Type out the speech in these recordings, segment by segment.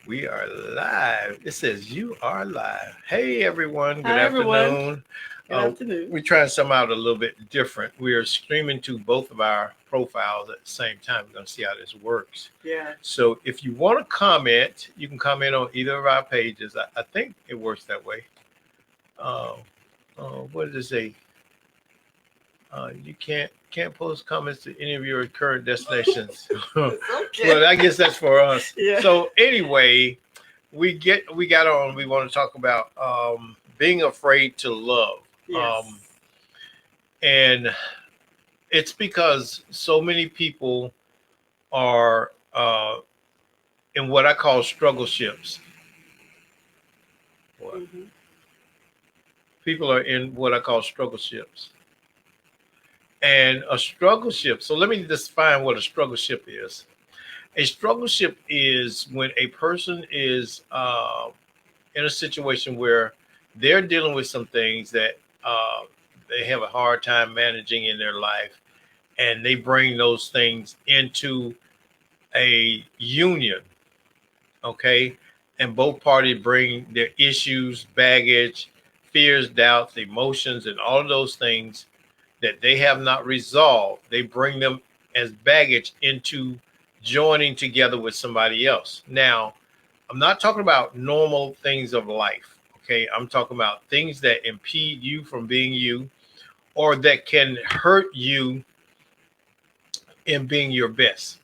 We are live. It says you are live. Hey everyone, good Hi, everyone. afternoon. Good afternoon. We're trying something out a little bit different. We are streaming to both of our profiles at the same time. We're going to see how this works. Yeah. So if you want to comment, you can comment on either of our pages. I think it works that way. Uh, what does it say? You can't post comments to any of your current destinations. It's okay. Well, I guess that's for us. Yeah. So anyway, we got on. We want to talk about being afraid to love, um, Yes. and it's because so many people are in what I call struggle ships. What Hmm. people are in what I call struggle ships, and a struggle ship. So let me define what a struggle ship is. A struggle ship is when a person is in a situation where they're dealing with some things that they have a hard time managing in their life, and they bring those things into a union, okay? And both parties bring their issues, baggage, fears, doubts, emotions, and all of those things that they have not resolved. They bring them as baggage into joining together with somebody else. Now, I'm not talking about normal things of life. Okay. I'm talking about things that impede you from being you or that can hurt you in being your best.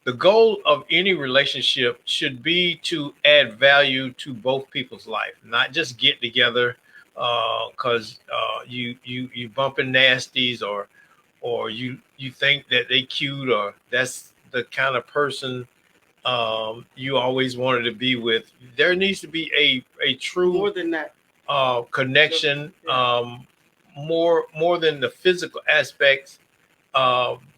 The goal of any relationship should be to add value to both people's life, not just get together because you bumping nasties or you think that they cute or that's the kind of person you always wanted to be with. There needs to be a true More than that. connection, Yeah. more than the physical aspects.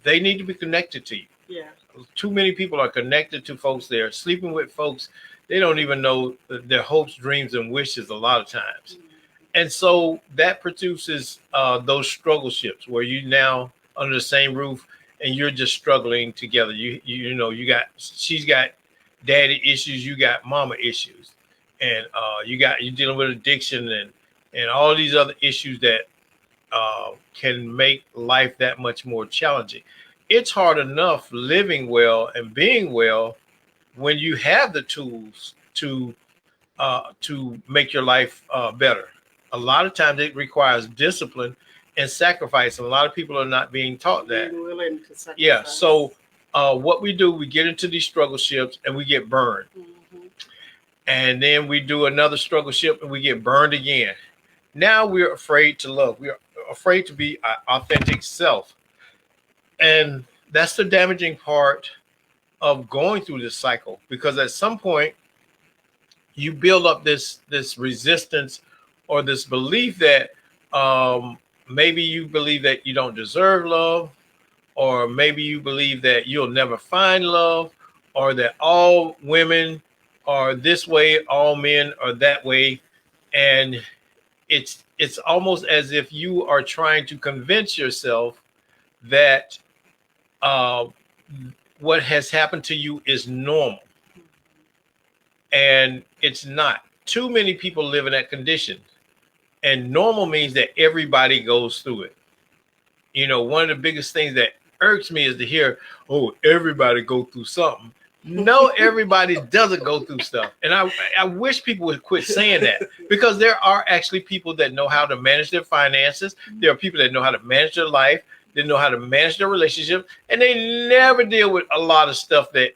They need to be connected to you. Yeah. Too many people are connected to folks. They're sleeping with folks. They don't even know their hopes, dreams, and wishes a lot of times. Mhm. And so that produces those struggle ships where you now under the same roof and you're just struggling together. You know you got she's got daddy issues, you got mama issues, and you're dealing with addiction and all these other issues that can make life that much more challenging. It's hard enough living well and being well when you have the tools to make your life better. A lot of times it requires discipline and sacrifice. And a lot of people are not being taught that. Being willing to Yeah. sacrifice. So what we do, we get into these struggle ships and we get burned. Hmm. And then we do another struggle ship and we get burned again. Now we're afraid to love. We're afraid to be our authentic self. And that's the damaging part of going through this cycle because at some point you build up this resistance or this belief that maybe you believe that you don't deserve love, or maybe you believe that you'll never find love, or that all women are this way, all men are that way, and it's almost as if you are trying to convince yourself that uh, what has happened to you is normal, and it's not. Too many people live in that condition, and normal means that everybody goes through it. You know, one of the biggest things that irks me is to hear, "Oh, everybody go through something." No, everybody doesn't go through stuff, and I wish people would quit saying that because there are actually people that know how to manage their finances. There are people that know how to manage their life. They know how to manage their relationship, and they never deal with a lot of stuff that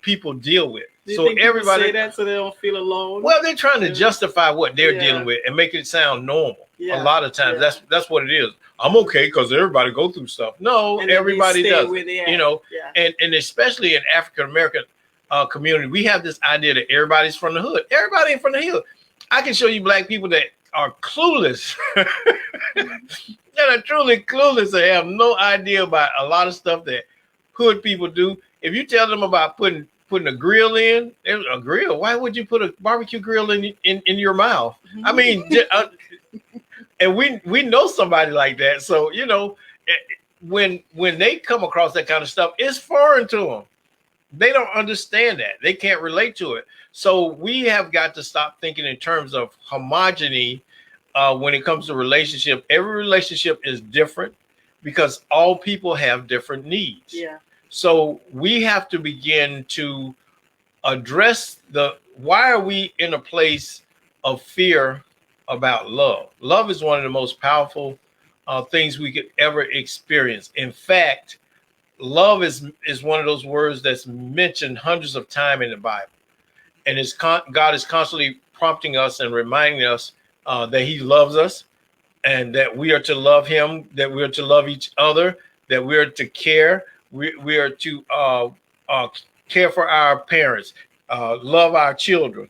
people deal with. Do you So think people everybody, say that so they don't feel alone? well, they're trying to Yeah. justify what they're dealing Yeah. with and make it sound normal. A Yeah. lot of times, Yeah. that's what it is. I'm okay because everybody go through stuff. No, And then they everybody stay does. where they You at. know, Yeah. and especially in African American community, we have this idea that everybody's from the hood. Everybody ain't from the hood. I can show you black people that are clueless, that are truly clueless. They have no idea about a lot of stuff that hood people do. If you tell them about putting a grill in, a grill. Why would you put a barbecue grill in your mouth? I mean, and we know somebody like that. So when they come across that kind of stuff, it's foreign to them. They don't understand that. They can't relate to it. So we have got to stop thinking in terms of homogeny when it comes to relationship. Every relationship is different because all people have different needs. Yeah. So we have to begin to address the why are we in a place of fear about love. Love is one of the most powerful things we could ever experience. In fact, love is one of those words that's mentioned hundreds of times in the Bible, and God is constantly prompting us and reminding us that He loves us, and that we are to love Him, that we are to love each other, that we are to care, we are to care for our parents, love our children,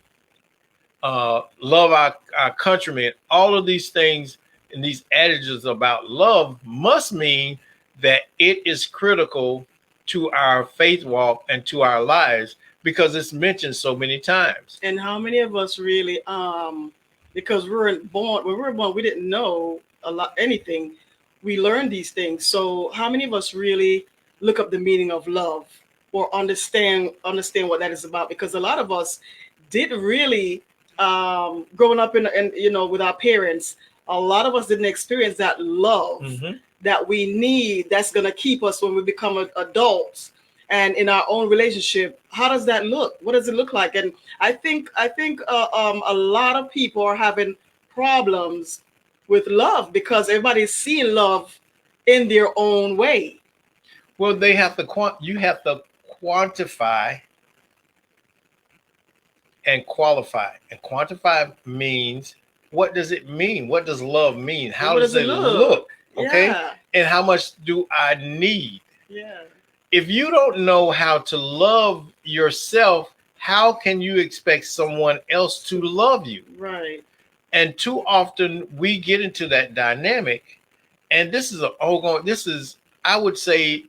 love our countrymen. All of these things and these adages about love must mean that it is critical to our faith walk and to our lives because it's mentioned so many times. And how many of us really, because when we were born, we didn't know anything. We learned these things. So how many of us really look up the meaning of love or understand what that is about? Because a lot of us did really, growing up in with our parents, a lot of us didn't experience that love that we need. That's going to keep us when we become adults and in our own relationship. How does that look? What does it look like? And I think a lot of people are having problems with love because everybody's seeing love in their own way. Well, you have to quantify and qualify. And quantify means, what does it mean? What does love mean? How does it look? Okay. Yeah. And how much do I need? Yeah. If you don't know how to love yourself, how can you expect someone else to love you? Right. And too often we get into that dynamic. And this is I would say,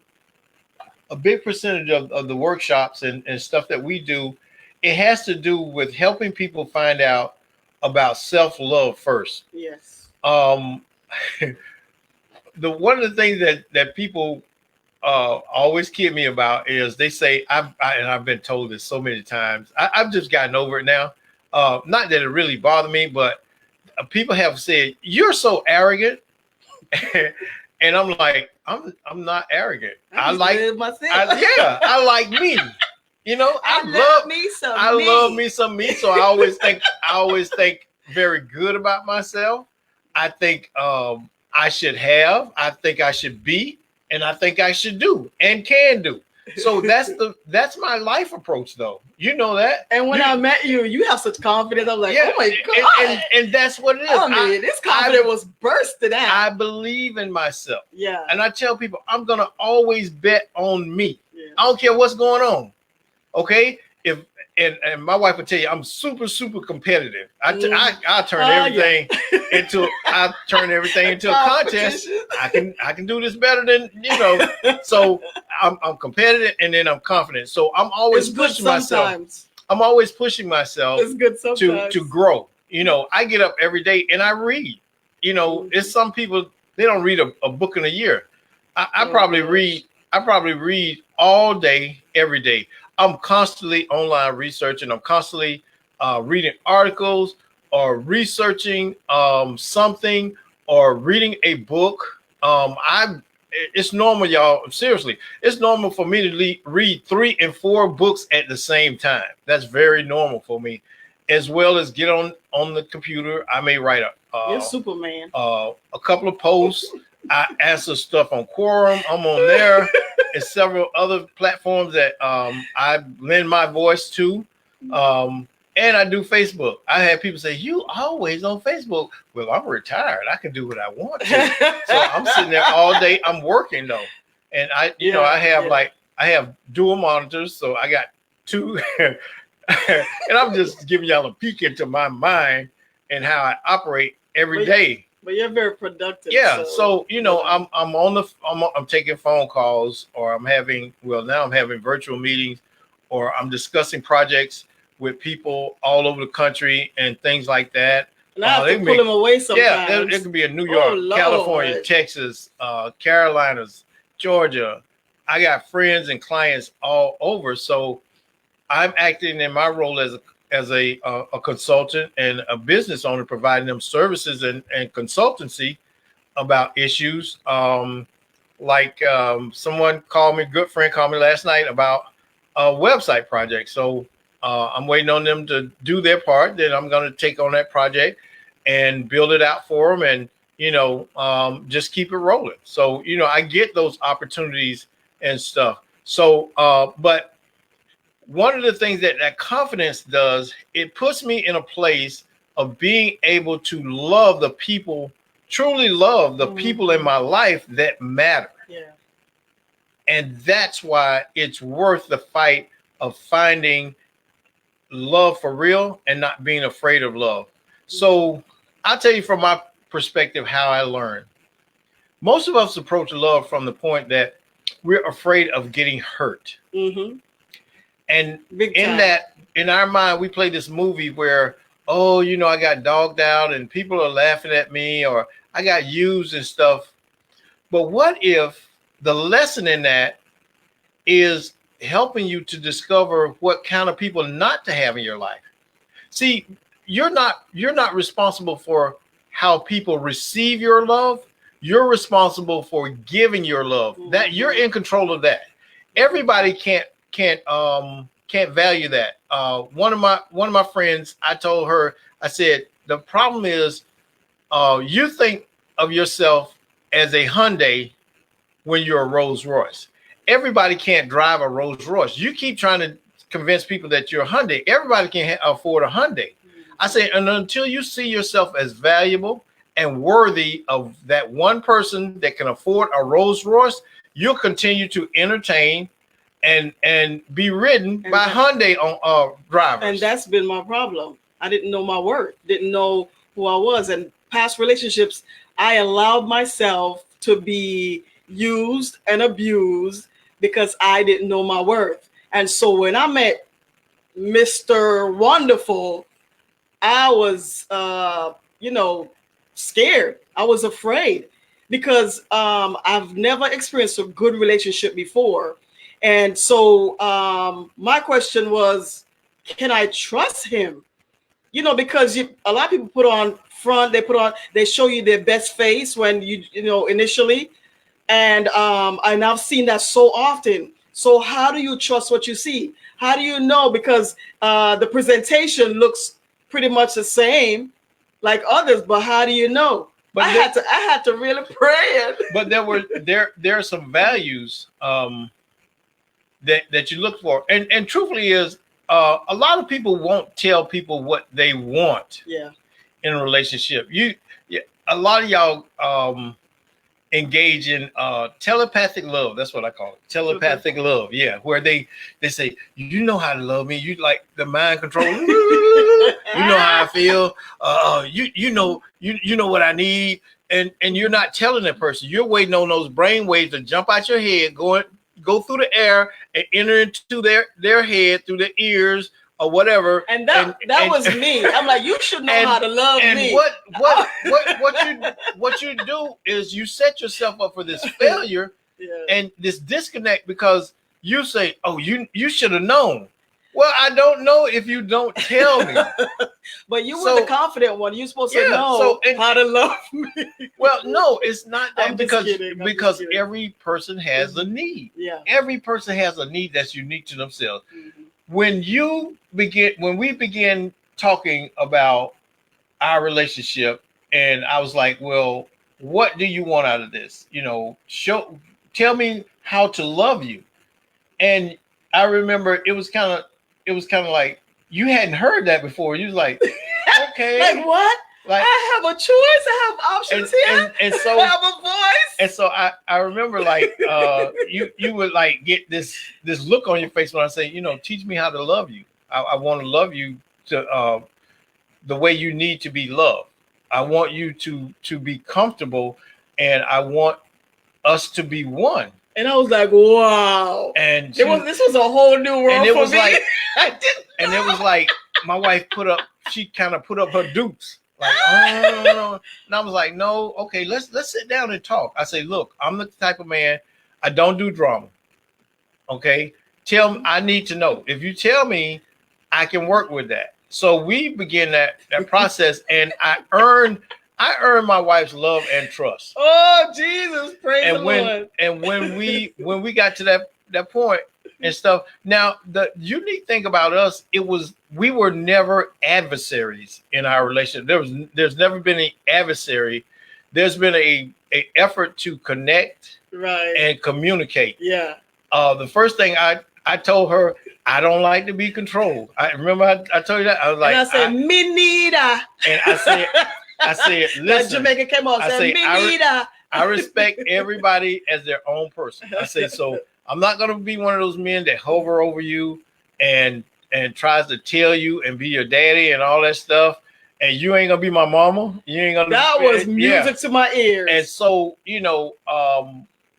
a big percentage of the workshops and stuff that we do, it has to do with helping people find out about self-love first. Yes. One of the things that people always kid me about is they say, and I've been told this so many times, I've just gotten over it now. Not that it really bothered me, but people have said, "You're so arrogant." And I'm like, I'm not arrogant. I like me. You know, I love me some me. So I always think very good about myself. I think I should have. I think I should be, and I think I should do and can do. So that's my life approach, though. You know that. And when I met you, you have such confidence. I'm like, oh my God. And that's what it is. I mean, this confidence was bursting out. I believe in myself. Yeah. And I tell people, I'm gonna always bet on me. Yeah. I don't care what's going on. Okay. And my wife would tell you, I'm super, super competitive. I turn everything into a contest. I can do this better than So I'm competitive, and then I'm confident. So I'm always pushing myself. I'm always pushing myself. It's good sometimes to grow. I get up every day and I read. It's some people, they don't read a book in a year. I probably read all day, every day. I'm constantly online researching. I'm constantly reading articles or researching something or reading a book. It's normal, y'all. Seriously, it's normal for me to read 3 and 4 books at the same time. That's very normal for me, as well as get on the computer. I may write you're Superman. A couple of posts. I answer stuff on Quorum. I'm on there and several other platforms that I lend my voice to. And I do Facebook. I had people say, "You always on Facebook." Well, I'm retired. I can do what I want to. So I'm sitting there all day. I'm working though. And I have dual monitors. So I got 2 and I'm just giving y'all a peek into my mind and how I operate every day. But you're very productive. Yeah. So I'm taking phone calls, or now I'm having virtual meetings, or I'm discussing projects with people all over the country and things like that. And I have to pull them away sometimes. Yeah, it could be in New York, California, Texas, Carolinas, Georgia, I got friends and clients all over, so I'm acting in my role as a consultant and a business owner, providing them services and consultancy about issues. Someone called me, good friend called me last night about a website project. So I'm waiting on them to do their part. Then I'm going to take on that project and build it out for them, and just keep it rolling. So I get those opportunities and stuff. So, but one of the things that confidence does, it puts me in a place of being able to love the people, truly love the people in my life that matter. Yeah. And that's why it's worth the fight of finding love for real and not being afraid of love. So I'll tell you from my perspective how I learned. Most of us approach love from the point that we're afraid of getting hurt. Mm-hmm. And in our mind, we play this movie where, I got dogged out and people are laughing at me, or I got used and stuff. But what if the lesson in that is helping you to discover what kind of people not to have in your life? See, you're not responsible for how people receive your love. You're responsible for giving your love. Mm-hmm. That you're in control of that. Everybody can't value that. One of my friends, I told her, I said, the problem is you think of yourself as a Hyundai when you're a Rolls Royce. Everybody can't drive a Rolls Royce. You keep trying to convince people that you're a Hyundai. Everybody can afford a Hyundai. I say, and until you see yourself as valuable and worthy of that one person that can afford a Rolls Royce, you'll continue to entertain and be ridden by Hyundai on drivers. And that's been my problem. I didn't know my worth, didn't know who I was. And past relationships, I allowed myself to be used and abused because I didn't know my worth. And so when I met Mr. Wonderful, I was, scared. I was afraid because I've never experienced a good relationship before. And so my question was, can I trust him? Because a lot of people put on front, they show you their best face when initially. And I've seen that so often. So how do you trust what you see? How do you know? Because the presentation looks pretty much the same like others, but how do you know? But I had to really pray it. But there are some values that you look for, and truthfully is a lot of people won't tell people what they want. Yeah. In a relationship, a lot of y'all engage in telepathic love. That's what I call it. Telepathic love. Yeah, where they say, you know how to love me. You like the mind control. You know how I feel. You know what I need, and you're not telling that person. You're waiting on those brain waves to jump out your head, go through the air and enter into their head through the ears or whatever. And that was me. I'm like, you should know how to love me. And what you do is you set yourself up for this failure and this disconnect because you say, oh, you should have known. Well, I don't know if you don't tell me. But you were the confident one. You're supposed to know how to love me. Well, no, it's not that because every person has a need. Yeah. Every person has a need that's unique to themselves. Mm-hmm. When we begin talking about our relationship, and I was like, well, what do you want out of this? Tell me how to love you. And I remember it was kind of like you hadn't heard that before. You was like, okay. Like what? Like I have a choice. I have options here. And so I have a voice. And so I remember like you would like get this look on your face when I say, teach me how to love you. I want to love you to the way you need to be loved. I want you to be comfortable, and I want us to be one. And I was like, wow. And this was a whole new world and it for was me. Like, and it was like my wife she kind of put up her dukes. Like, oh, and I was like, no, okay, let's sit down and talk. I say, look, I'm the type of man, I don't do drama. Okay, tell me. I need to know. If you tell me, I can work with that. So we begin that process, and I earned my wife's love and trust. Oh Jesus, praise the Lord. When we got to that point and stuff. Now the unique thing about us, we were never adversaries in our relationship. There's never been an adversary. There's been a effort to connect, right, and communicate. Yeah. The first thing I told her, I don't like to be controlled. I remember I told you that. I was like, and I said, me neither. And I said, listen. That Jamaican came off. Said, me neither. I respect everybody as their own person. I say, so I'm not going to be one of those men that hover over you and tries to tell you and be your daddy and all that stuff. And you ain't gonna be my mama. You ain't gonna. That was music to my ears. And so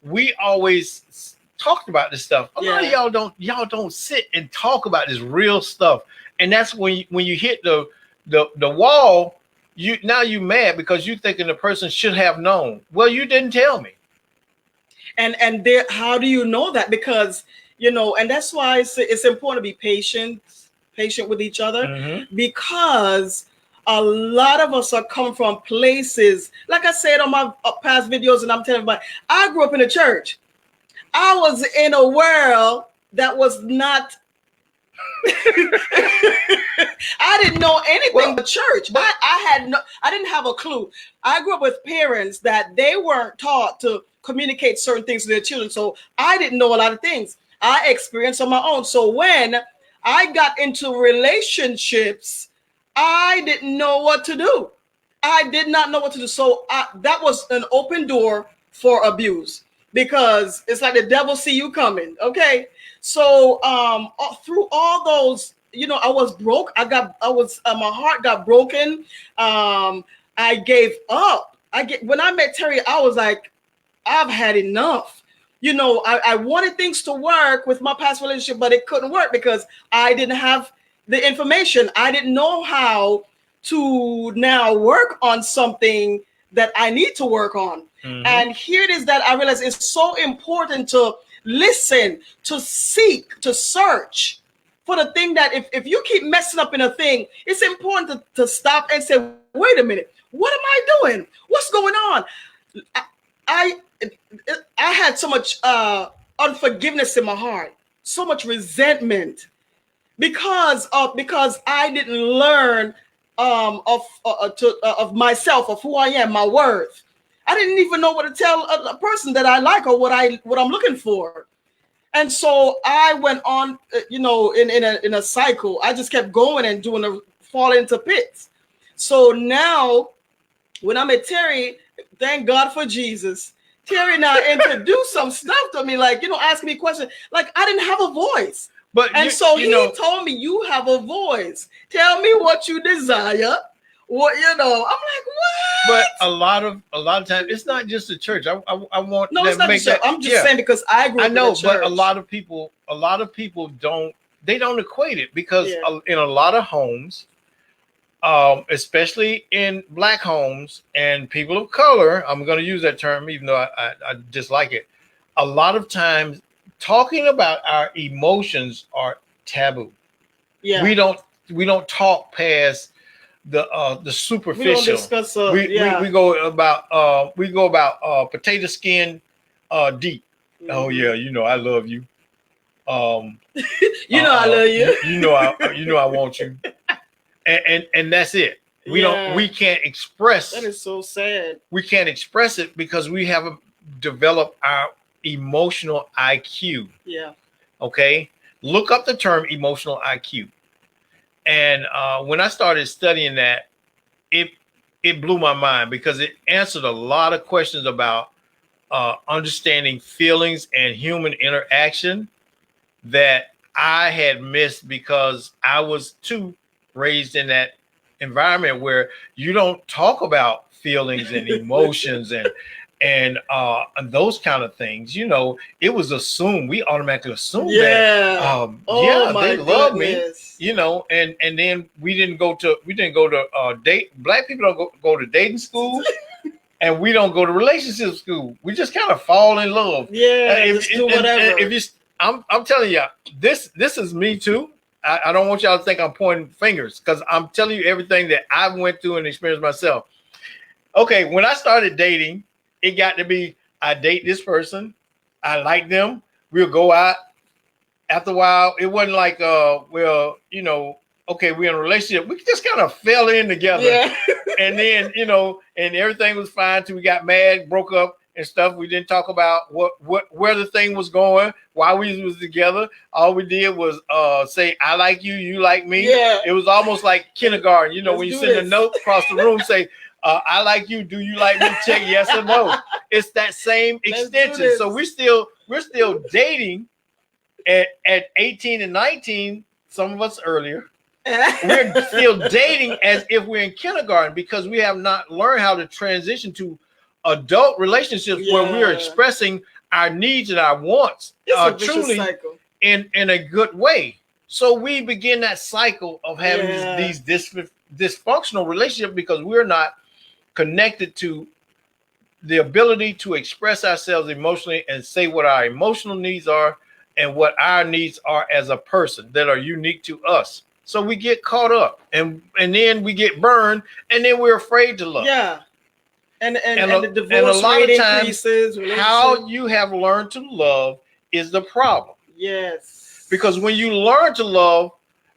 we always talked about this stuff. A lot of y'all don't sit and talk about this real stuff. And that's when you hit the wall. You mad because you thinking the person should have known. Well, you didn't tell me. And there, how do you know that? Because and that's why it's important to be patient with each other, because a lot of us are coming from places, like I said on my past videos, and I'm telling everybody, I grew up in a church. I was in a world that was not. I didn't know anything but church. I didn't have a clue. I grew up with parents that they weren't taught to communicate certain things to their children, so I didn't know a lot of things. I experienced on my own. So when I got into relationships, I didn't know what to do. I did not know what to do. So that was an open door for abuse, because it's like the devil see you coming. Okay. So through all those, I was broke. My heart got broken. I gave up. When I met Terry, I was like, I've had enough. I wanted things to work with my past relationship, but it couldn't work because I didn't have the information. I didn't know how to now work on something that I need to work on. And here it is that I realized it's so important to listen, to seek, to search for the thing that if you keep messing up in a thing, it's important to stop and say, wait a minute, what am I doing? What's going on? I had so much unforgiveness in my heart, so much resentment, because I didn't learn of myself, of who I am, my worth. I didn't even know what to tell a person that I like or what I'm looking for. And so I went on, in a cycle. I just kept going and falling into pits. So now when I met Terry, thank God for Jesus, Terry now introduced some stuff to me, like, asking me questions. Like, I didn't have a voice. So he told me, you have a voice. Tell me what you desire. What I'm like, what? But a lot of times, it's not just the church. I want it's not the church. I'm just saying, because I grew up in a church. But a lot of people don't equate it, because in a lot of homes, especially in Black homes and people of color, I'm going to use that term even though I dislike it. A lot of times, talking about our emotions are taboo. Yeah, we don't talk past the superficial. We don't discuss. We go about potato skin deep. Oh yeah, I love you. I love you. I want you. And that's it. We can't express. That is so sad. We can't express it because we haven't developed our emotional IQ. Yeah. Okay. Look up the term emotional IQ. And when I started studying that, it blew my mind, because it answered a lot of questions about understanding feelings and human interaction that I had missed, because I was too raised in that environment where you don't talk about feelings and emotions and those kind of things. It was assumed. We automatically assumed that they love me. And then we didn't go to date. Black people don't go to dating school. And we don't go to relationship school. We just kind of fall in love. Yeah, just do whatever. I'm telling you, this is me too. I don't want y'all to think I'm pointing fingers because I'm telling you everything that I went through and experienced myself. Okay, when I started dating, it got to be I date this person, I like them, we'll go out. After a while, it wasn't like well, okay, we're in a relationship. We just kind of fell in together. Yeah. And then, and everything was fine till we got mad, broke up and stuff. We didn't talk about where the thing was going, why we was together. All we did was say, I like you, you like me. Yeah. It was almost like kindergarten, Let's when you do send a this. note across the room, say, I like you, do you like me? Check yes or no. It's that same Let's do extension. this. So we're still dating at 18 and 19, some of us earlier. We're still dating as if we're in kindergarten because we have not learned how to transition to adult relationships where we are expressing our needs and our wants It's a vicious truly cycle. in a good way. So we begin that cycle of having these dysfunctional relationships because we're not connected to the ability to express ourselves emotionally and say what our emotional needs are and what our needs are as a person that are unique to us. So we get caught up and then we get burned and then we're afraid to love. Yeah. And the divorce and a lot rate of times, increases. how you have learned to love is the problem. Yes. Because when you learn to love,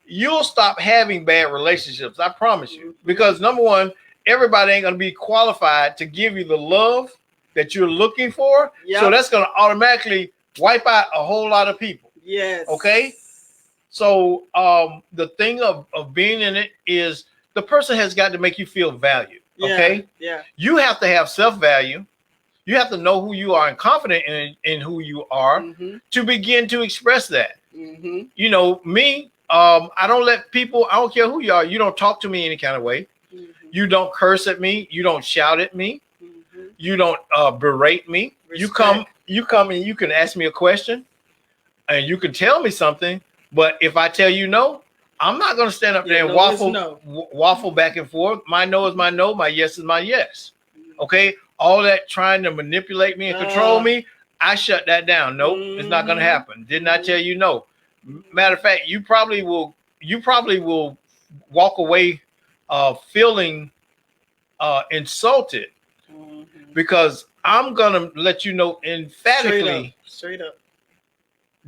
you'll stop having bad relationships. I promise you. Because number one, everybody ain't going to be qualified to give you the love that you're looking for. Yep. So that's going to automatically wipe out a whole lot of people. Yes. Okay. So the thing of being in it is the person has got to make you feel valued. Okay. Yeah. You have to have self-value. You have to know who you are and confident in who you are to begin to express that. Me, I don't let people, I don't care who you are. You don't talk to me any kind of way. You don't curse at me. You don't shout at me. You don't berate me. Respect. You come and you can ask me a question and you can tell me something. But if I tell you no, I'm not going to stand up there and waffle back and forth. My no is my no. My yes is my yes. Okay. All that trying to manipulate me and control me, I shut that down. Nope, it's not going to happen. Didn't I tell you no? Matter of fact, you probably will walk away feeling insulted because I'm going to let you know emphatically, straight up.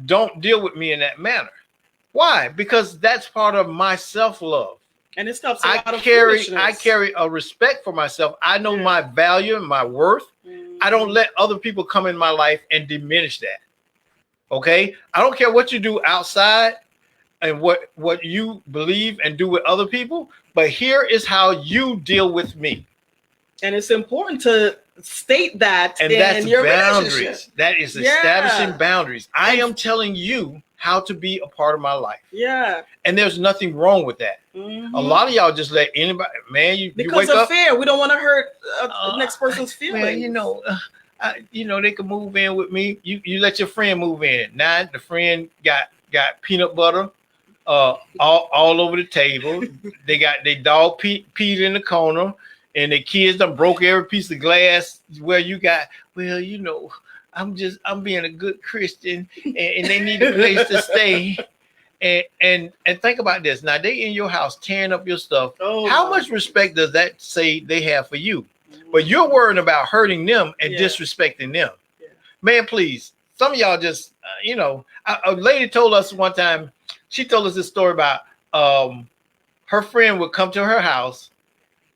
Don't deal with me in that manner. Why? Because that's part of my self-love. And it stops. I carry a respect for myself. I know my value and my worth. I don't let other people come in my life and diminish that. Okay? I don't care what you do outside and what you believe and do with other people, but here is how you deal with me. And it's important to state that and in that's your boundaries. That is establishing boundaries. I am telling you how to be a part of my life. Yeah. And there's nothing wrong with that. A lot of y'all just let anybody, man, you wake up. fear. We don't want to hurt the next person's feelings. Man, they can move in with me. You let your friend move in. Now the friend got peanut butter all over the table. They dog peed in the corner. And the kids done broke every piece of glass where you got, I'm being a good Christian and they need a place to stay. And think about this. Now they in your house tearing up your stuff. How much respect does that say they have for you? But you're worrying about hurting them and disrespecting them. Yeah. Man, please. Some of y'all just, a lady told us one time, she told us this story about her friend would come to her house.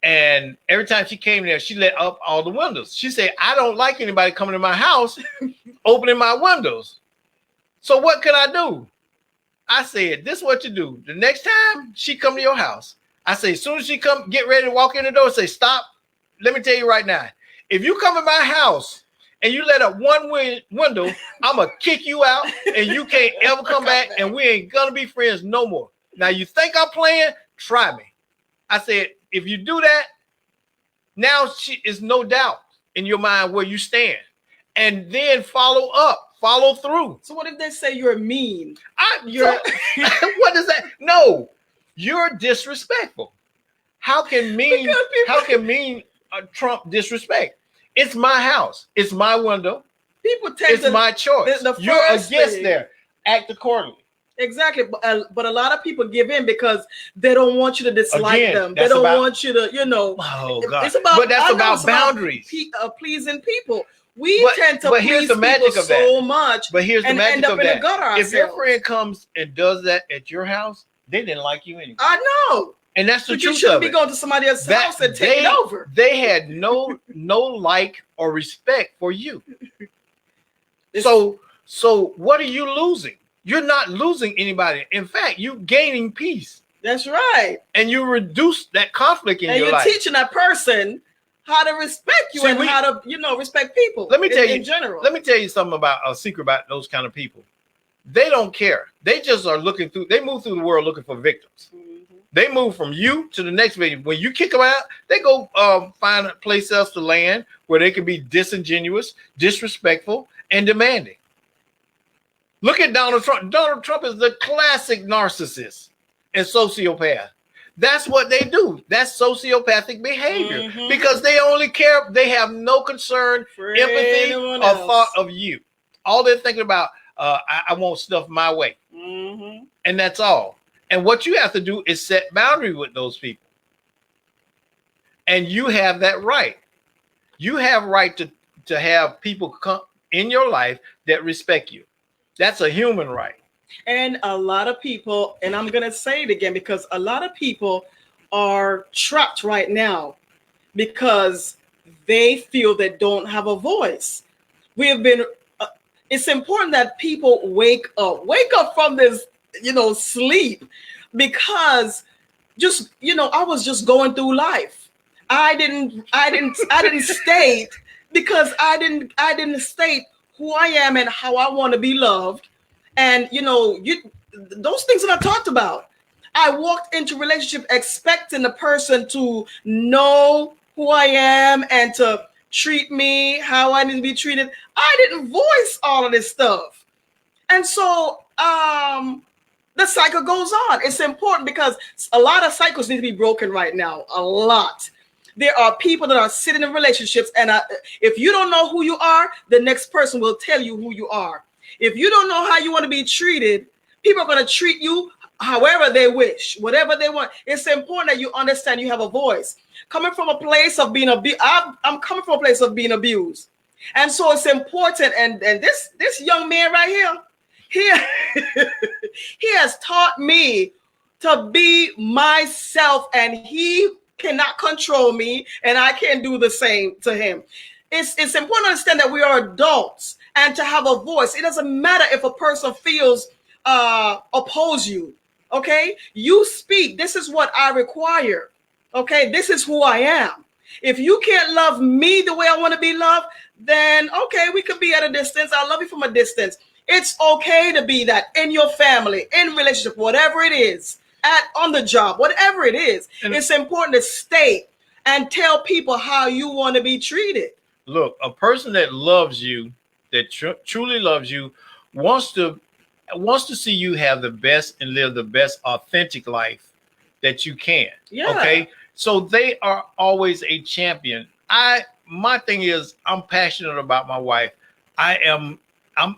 And every time she came there, she let up all the windows. She said, I don't like anybody coming to my house, opening my windows. So what could I do? I said, this is what you do. The next time she come to your house, I say, as soon as she come, get ready to walk in the door, say, stop. Let me tell you right now, if you come in my house and you let up one window, I'm going to kick you out and you can't ever come back and we ain't going to be friends no more. Now you think I'm playing? Try me. I said, if you do that, now is no doubt in your mind where you stand. And then follow through. So what if they say you're mean? What is that? No, you're disrespectful. How can mean trump disrespect? It's my house. It's my window. People take my choice. You're a guest there. act accordingly. Exactly, but a lot of people give in because they don't want you to dislike Again, them. They that's don't about- want you to, Oh God! it's about. But that's I know about it's about boundaries. pleasing people. We But- tend to but here's please the magic people of that. so much But here's the and magic end up of in that. the gutter ourselves. If your friend comes and does that at your house, they didn't like you anyway. I know, And that's the but you truth shouldn't of be it. going to somebody else's house and take it over. They had no like or respect for you. So what are you losing? You're not losing anybody. In fact, you're gaining peace. That's right. And you reduce that conflict in your life. And you're teaching that person how to respect you and how to, respect people. Let me tell you in general. Let me tell you something about a secret about those kind of people. They don't care. They just are looking through. They move through the world looking for victims. Mm-hmm. They move from you to the next victim. When you kick them out, they go find a place else to land where they can be disingenuous, disrespectful, and demanding. Look at Donald Trump. Donald Trump is the classic narcissist and sociopath. That's what they do. That's sociopathic behavior because they only care. They have no concern, empathy, or thought of you. All they're thinking about, I want stuff my way. And that's all. And what you have to do is set boundary with those people. And you have that right. You have right to have people come in your life that respect you. That's a human right. And a lot of people, and I'm going to say it again, because a lot of people are trapped right now because they feel they don't have a voice. We have been, it's important that people wake up from this, sleep, because just, I was just going through life. I didn't state because I didn't state who I am and how I want to be loved. And, those things that I talked about, I walked into relationship expecting the person to know who I am and to treat me how I need to be treated. I didn't voice all of this stuff. And so the cycle goes on. It's important because a lot of cycles need to be broken right now. A lot. There are people that are sitting in relationships, and if you don't know who you are, the next person will tell you who you are. If you don't know how you want to be treated, people are going to treat you however they wish, whatever they want. It's important that you understand you have a voice. Coming from a place of being abused, I'm coming from a place of being abused. And so it's important. And this young man right here, he has taught me to be myself, and he cannot control me, and I can't do the same to him. It's important to understand that we are adults and to have a voice. It doesn't matter if a person feels oppose you. Okay, you speak. This is what I require. Okay, this is who I am. If you can't love me the way I want to be loved, then okay, we could be at a distance. I love you from a distance. It's okay to be that in your family, in relationship, whatever it is. On the job, whatever it is, it's important to state and tell people how you want to be treated. Look, a person that loves you, that truly loves you, wants to see you have the best and live the best authentic life that you can. Yeah. Okay. So they are always a champion. My thing is, I'm passionate about my wife. I'm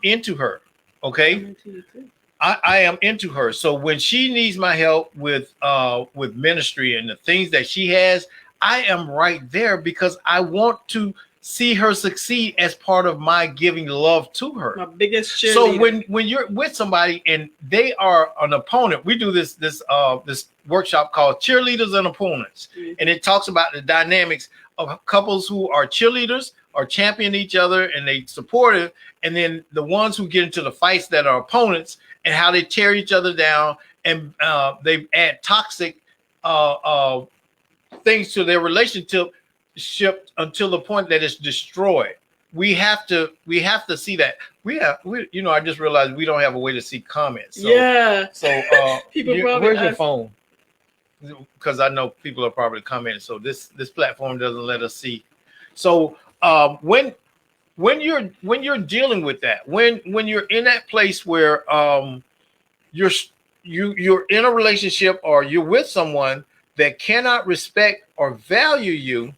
into her. Okay. I'm into you too. I am into her. So when she needs my help with ministry and the things that she has, I am right there because I want to see her succeed as part of my giving love to her. My biggest cheerleader. So when you're with somebody and they are an opponent, we do this workshop called Cheerleaders and Opponents. Mm-hmm. And it talks about the dynamics of couples who are cheerleaders or champion each other and they support it, and then the ones who get into the fights that are opponents and how they tear each other down and they add toxic things to their relationship until the point that it's destroyed. We have to see that. I just realized we don't have a way to see comments. So, yeah. So where's your phone? Because I know people are probably commenting. So this platform doesn't let us see. So when you're dealing with that, when you're in that place where you're in a relationship or you're with someone that cannot respect or value you,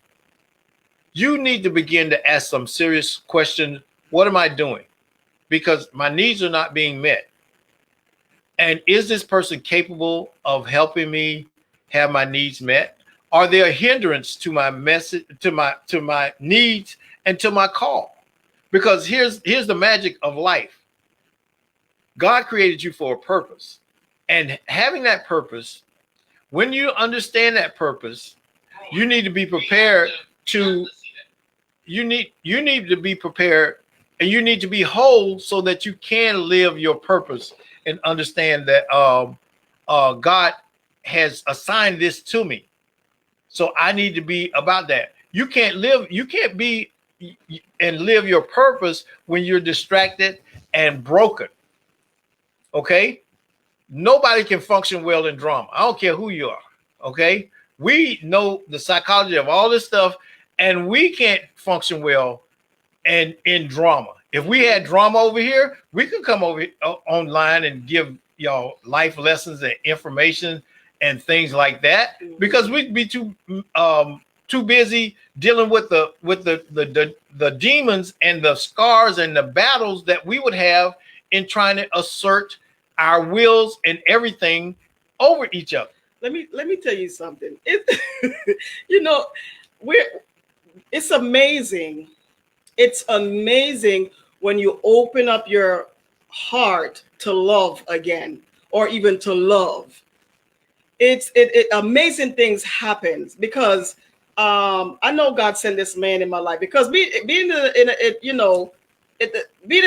you need to begin to ask some serious questions. What am I doing? Because my needs are not being met. And is this person capable of helping me have my needs met? Are they a hindrance to my message, to my needs, and to my call? Because here's the magic of life. God created you for a purpose. And having that purpose, when you understand that purpose, you need to be prepared to you need to be prepared, and you need to be whole so that you can live your purpose and understand that God has assigned this to me. So I need to be about that. You can't be and live your purpose when you're distracted and broken. Okay? Nobody can function well in drama. I don't care who you are. Okay? We know the psychology of all this stuff, and we can't function well and in drama. If we had drama over here, we could come over online and give y'all life lessons and information and things like that, because we'd be too busy dealing with the demons and the scars and the battles that we would have in trying to assert our wills and everything over each other. Let me tell you something. It's amazing. It's amazing when you open up your heart to love again, or even to love. Amazing things happen, because I know God sent this man in my life, because being in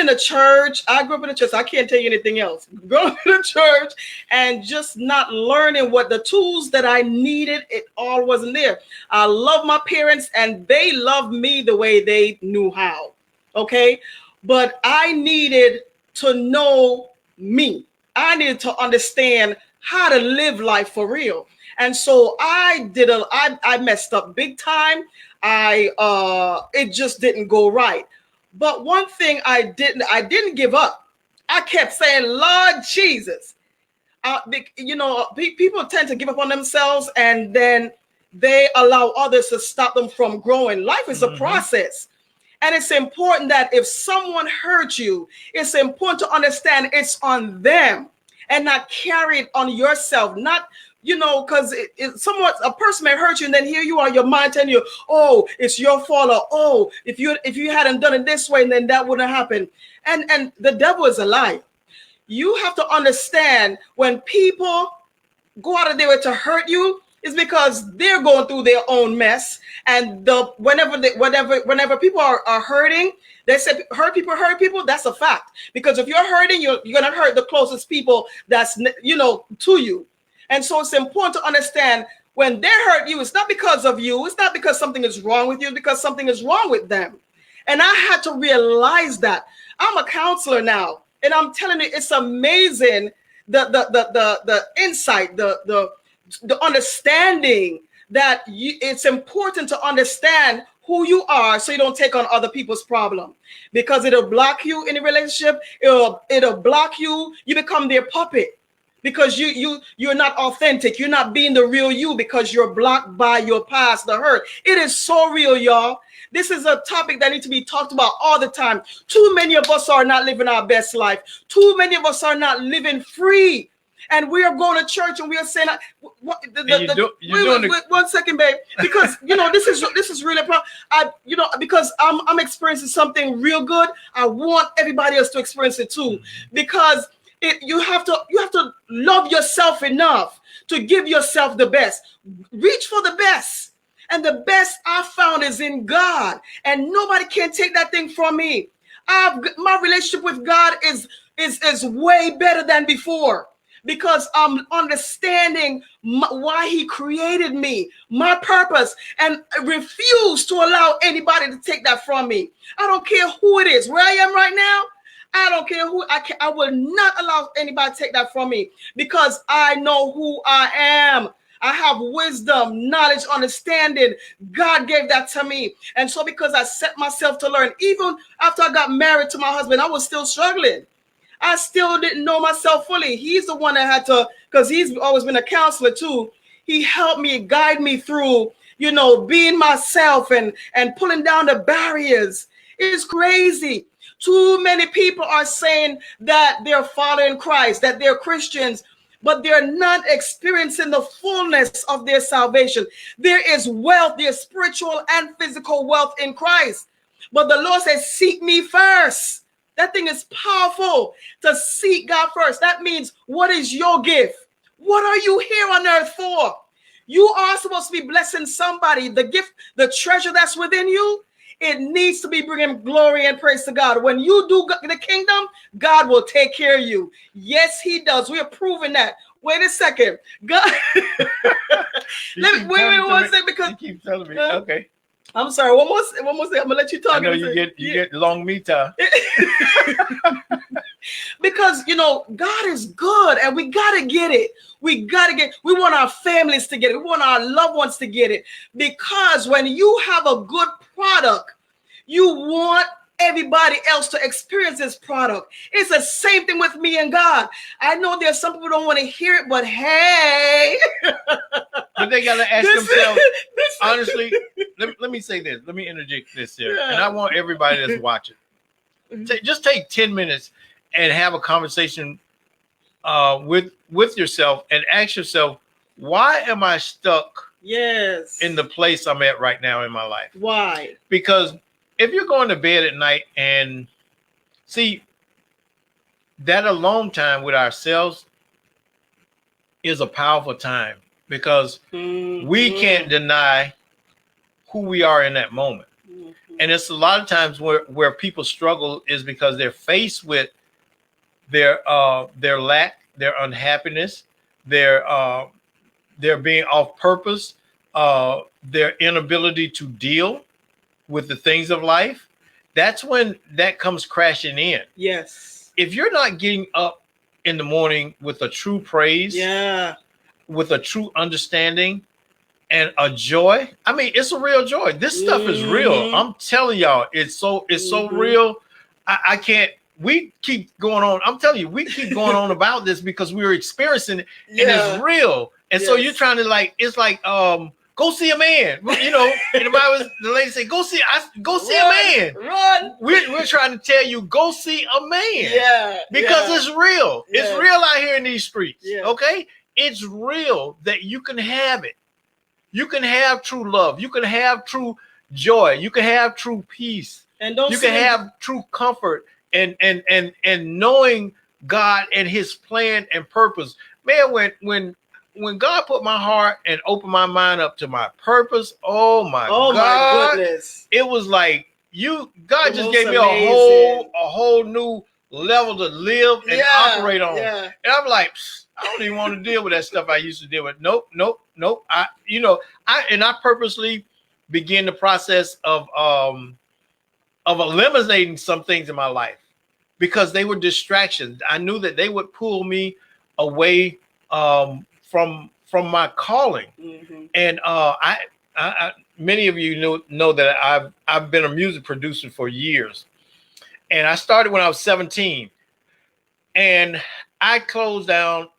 a church, I grew up in a church. I can't tell you anything else. Growing up in a church and just not learning what the tools that I needed, it all wasn't there. I love my parents, and they loved me the way they knew how. Okay, but I needed to know me. I needed to understand how to live life for real. And so I messed up big time. It just didn't go right. But one thing I didn't give up. I kept saying, Lord Jesus. People tend to give up on themselves, and then they allow others to stop them from growing. Life is a process. And it's important that if someone hurt you, it's important to understand it's on them and not carry it on yourself. Not, because a person may hurt you, and then here you are, your mind telling you, oh, it's your fault, or oh, if you hadn't done it this way, then that wouldn't happen. And the devil is a liar. You have to understand, when people go out of their way to hurt you, it's because they're going through their own mess. And whenever people are hurting, they say hurt people. That's a fact. Because if you're hurting, you're going to hurt the closest people that's to you. And so it's important to understand, when they hurt you, it's not because of you. It's not because something is wrong with you. It's because something is wrong with them. And I had to realize that. I'm a counselor now, and I'm telling you, it's amazing the insight, the understanding that it's important to understand who you are, so you don't take on other people's problem, because it'll block you in a relationship. It'll block you. You become their puppet, because you're not authentic. You're not being the real you, because you're blocked by your past, the hurt. It is so real, y'all. This is a topic that needs to be talked about all the time. Too many of us are not living our best life. Too many of us are not living free. And we are going to church, and we are saying, one second, babe, because this is really because I'm experiencing something real good. I want everybody else to experience it too, because you have to love yourself enough to give yourself the best. Reach for the best. And the best I found is in God, and nobody can take that thing from me. My relationship with God is way better than before, because I'm understanding why he created me, my purpose, and refuse to allow anybody to take that from me. I don't care who it is. Where I am right now, I don't care who. I will not allow anybody to take that from me, because I know who I am. I have wisdom, knowledge, understanding. God gave that to me. And so because I set myself to learn, even after I got married to my husband, I was still struggling. I still didn't know myself fully. He's the one that had to, because he's always been a counselor too. He helped me, guide me through, being myself and pulling down the barriers. It's crazy. Too many people are saying that they're following Christ, that they're Christians, but they're not experiencing the fullness of their salvation. There is wealth, there's spiritual and physical wealth in Christ. But the Lord says, seek me first. That thing is powerful, to seek God first. That means, what is your gift? What are you here on earth for? You are supposed to be blessing somebody. The gift, the treasure that's within you, it needs to be bringing glory and praise to God. When you do the kingdom, God will take care of you. Yes, he does. We are proving that. Wait a second. God. Wait one second, because you keep telling me. Okay. I'm sorry. One more thing. I'm gonna let you talk. I know you get long me time. Because God is good, and we gotta get it. We want our families to get it. We want our loved ones to get it. Because when you have a good product, you want everybody else to experience this product. It's the same thing with me and God. I know there's some people who don't want to hear it, but hey. But they gotta ask themselves, honestly, let me say this. Let me interject this here. Yeah. And I want everybody that's watching. Just take 10 minutes and have a conversation with yourself and ask yourself, why am I stuck in the place I'm at right now in my life? Why? Because if you're going to bed at night and see that alone time with ourselves is a powerful time, because we can't deny who we are in that moment. And it's a lot of times where people struggle is because they're faced with their lack, their unhappiness, their being off purpose, their inability to deal with the things of life. That's when that comes crashing in. Yes. If you're not getting up in the morning with a true praise, with a true understanding and a joy, I mean, it's a real joy. This stuff is real. I'm telling y'all, it's so real. I can't. We keep going on. I'm telling you, we keep going on about this because we're experiencing it, and it's real. And so you're trying to it's like go see a man. And the lady say, go see a man. Run. We're trying to tell you, go see a man. Yeah. Because it's real. Yeah. It's real out here in these streets. Yeah. Okay? It's real that you can have it. You can have true love. You can have true joy. You can have true peace. And you can have true comfort and knowing God and his plan and purpose. Man, when God put my heart and opened my mind up to my purpose, oh my God, my goodness. It was like God just gave me a whole new level to live and operate on. Yeah. And I'm like, I don't even want to deal with that stuff I used to deal with. Nope. I purposely began the process of eliminating some things in my life because they were distractions. I knew that they would pull me away from my calling. Mm-hmm. And I many of you know that I've been a music producer for years. And I started when I was 17. And I closed down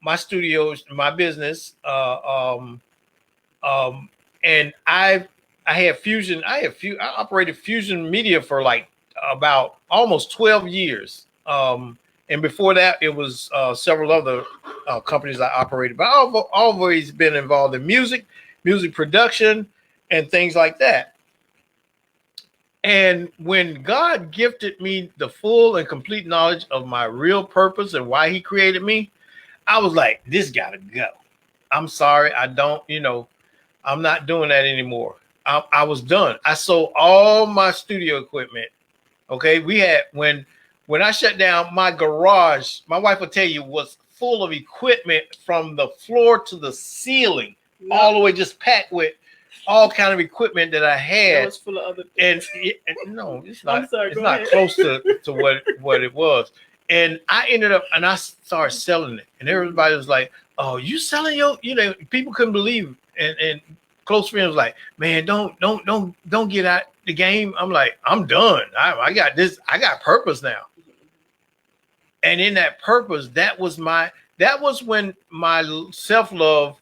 my studios, my business, and I operated Fusion Media for like about almost 12 years. And before that, it was several other companies I operated, but I've always been involved in music production, and things like that. And when God gifted me the full and complete knowledge of my real purpose and why he created me, I was like, this gotta go. I'm sorry. I'm not doing that anymore. I was done. I sold all my studio equipment. Okay. We had, when I shut down, my garage, my wife will tell you, was full of equipment from the floor to the ceiling, all the way just packed with all kind of equipment that I had. It was full of other things. And no, it's not. I'm sorry, it's not close to what it was. And I ended up, and I started selling it, and everybody was like, "Oh, you selling your?" People couldn't believe it. And close friends was like, "Man, don't get out the game." I'm like, "I'm done. I got this. I got purpose now." And in that purpose, that was when my self-love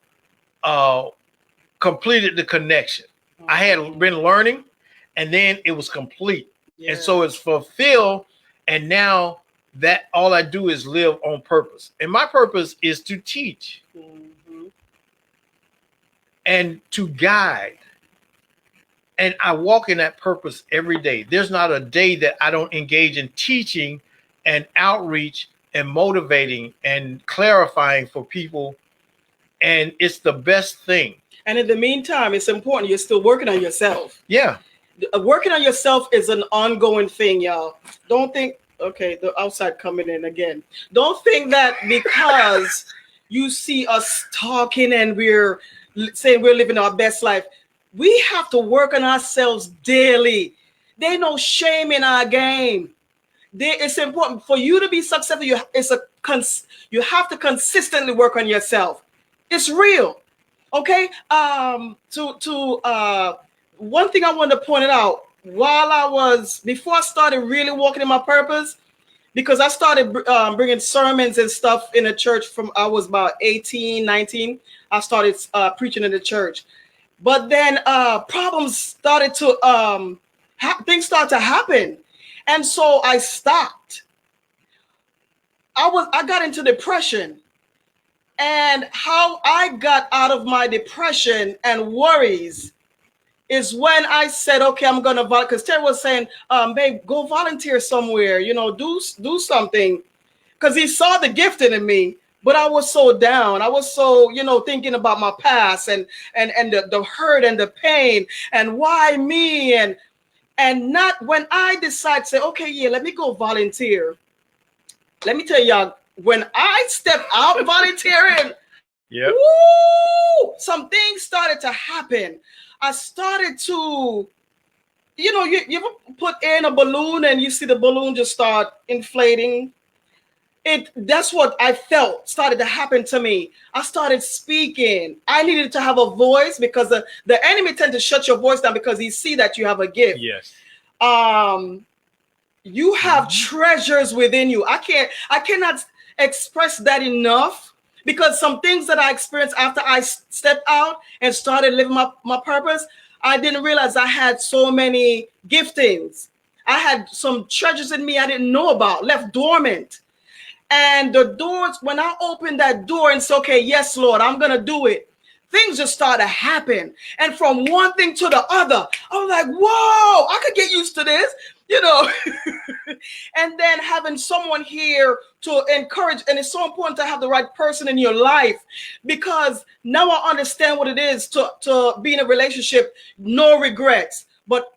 completed the connection. I had been learning, and then it was complete. Yeah. And so it's fulfilled. And now that all I do is live on purpose. And my purpose is to teach and to guide. And I walk in that purpose every day. There's not a day that I don't engage in teaching and outreach and motivating and clarifying for people. And it's the best thing. And in the meantime, it's important you're still working on yourself. Yeah. Working on yourself is an ongoing thing, y'all. Don't think, okay, the outside coming in again. Don't think that because you see us talking and we're saying we're living our best life, we have to work on ourselves daily. There's no shame in our game. It's important for you to be successful. You have to consistently work on yourself. It's real. Okay. One thing I wanted to point it out before I started really walking in my purpose, because I started bringing sermons and stuff in the church from I was about 18, 19. I started preaching in the church. But then problems started to things started to happen, and so I stopped. I got into depression, and how I got out of my depression and worries is when I said, "Okay, I'm gonna volunteer." Because Terry was saying, "Babe, go volunteer somewhere. You know, do something," because he saw the gift in me. But I was so down. I was so, thinking about my past and the hurt and the pain and why me and not when I decide to say, okay, yeah, let me go volunteer. Let me tell y'all, when I stepped out volunteering, some things started to happen. I started to, you ever put in a balloon and you see the balloon just start inflating? That's what I felt started to happen to me. I started speaking. I needed to have a voice because the enemy tend to shut your voice down because he see that you have a gift. Yes. You have treasures within you. I cannot express that enough, because some things that I experienced after I stepped out and started living my purpose, I didn't realize I had so many giftings. I had some treasures in me I didn't know about, left dormant. And the doors, when I opened that door and said, okay, yes, Lord, I'm going to do it, things just started to happen. And from one thing to the other, I was like, whoa, I could get used to this, And then having someone here to encourage. And it's so important to have the right person in your life, because now I understand what it is to be in a relationship, no regrets, but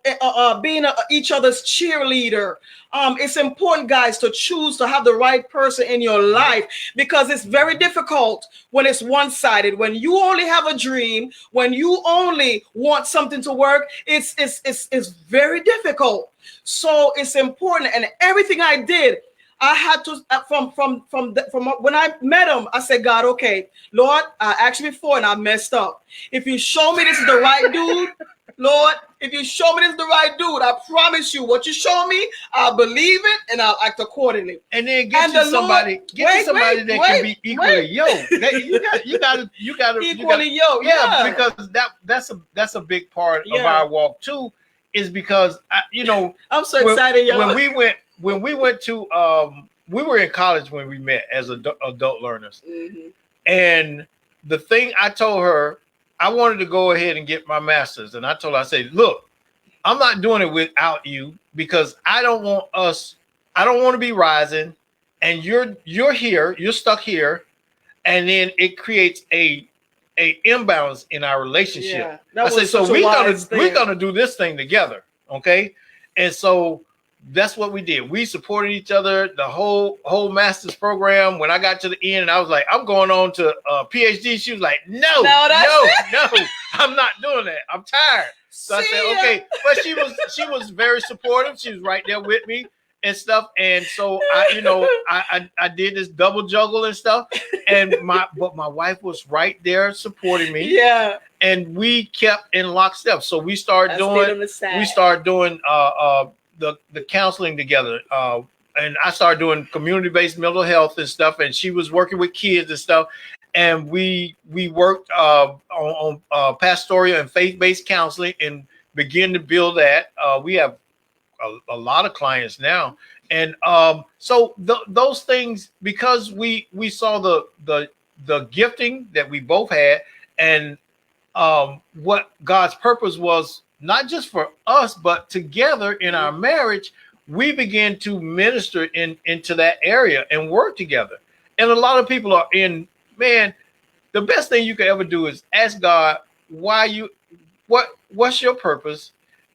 being each other's cheerleader. It's important, guys, to choose to have the right person in your life, because it's very difficult when it's one-sided. When you only have a dream, when you only want something to work, it's very difficult. So it's important. And everything I did, I had to from when I met him, I said, God, okay, Lord, I asked you before and I messed up. If you show me this is the right dude, Lord, if you show me this is the right dude, I promise you what you show me, I'll believe it and I'll act accordingly. And then get you somebody that can be equally yoked. You gotta equally yoked. Yeah, because that's a big part of our walk too, is because I'm so excited, y'all. When we went to we were in college when we met as adult learners. Mm-hmm. And the thing I told her, I wanted to go ahead and get my master's. And I told her, I said, look, I'm not doing it without you, because I don't want to be rising and you're here, you're stuck here. And then it creates a imbalance in our relationship. Yeah, I said, so we're gonna do this thing together. Okay. And so that's what we did. We supported each other the whole master's program. When I got to the end and I was like, I'm going on to a PhD, she was like, no, I'm not doing that. I'm tired. So I said, okay. But she was very supportive. She was right there with me and stuff. And so I did this double juggle and stuff. And my wife was right there supporting me. Yeah. And we kept in lockstep. So we started doing the counseling together, and I started doing community-based mental health and stuff, and she was working with kids and stuff, and we worked on pastoral and faith-based counseling and began to build that. We have a lot of clients now. And so those things, because we saw the gifting that we both had, and what God's purpose was, not just for us, but together in our marriage, we began to minister into that area and work together. And a lot of people are in, man, the best thing you can ever do is ask God what's your purpose